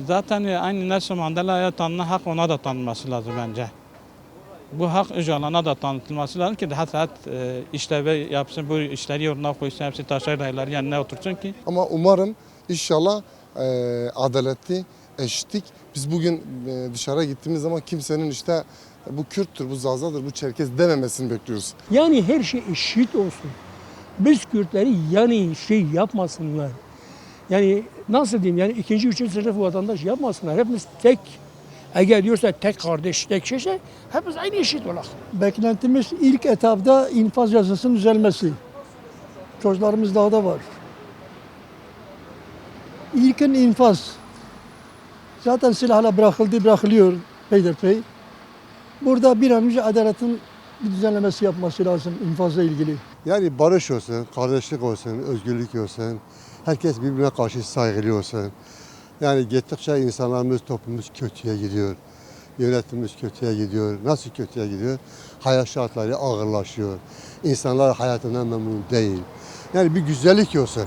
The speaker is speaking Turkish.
Zaten aynı Nelson Mandela'ya tanınan hak ona da tanınması lazım bence. Bu hak Öcalan'a da tanıtılması lazım ki daha rahat işlevi yapsın, bu işleri yoluna koysun, hepsi taşlar rayları yanına otursun ki. Ama umarım inşallah adaletli, eşitlik. Biz bugün dışarı gittiğimiz zaman kimsenin işte bu Kürttür, bu Zazadır, bu Çerkez dememesini bekliyoruz. Yani her şey eşit olsun. Biz Kürtleri yani yapmasınlar. Yani nasıl diyeyim yani ikinci, üçüncü sınıf vatandaş yapmasınlar. Hepimiz tek, eğer diyorsa tek kardeş, tek şeyse hepimiz aynı eşit olalım. Beklentimiz ilk etapta infaz yasasının düzelmesi. Çocuklarımız daha da var. İlkin infaz. Zaten silahla bırakılıyor peyderpey. Burada bir an önce adaletin bir düzenlemesi yapması lazım infazla ilgili. Yani barış olsun, kardeşlik olsun, özgürlük olsun. Herkes birbirine karşı saygılı olsun. Yani gittikçe insanlarımız, toplumumuz kötüye gidiyor. Yönetimimiz kötüye gidiyor. Nasıl kötüye gidiyor? Hayat şartları ağırlaşıyor. İnsanlar hayatından memnun değil. Yani bir güzellik olsun.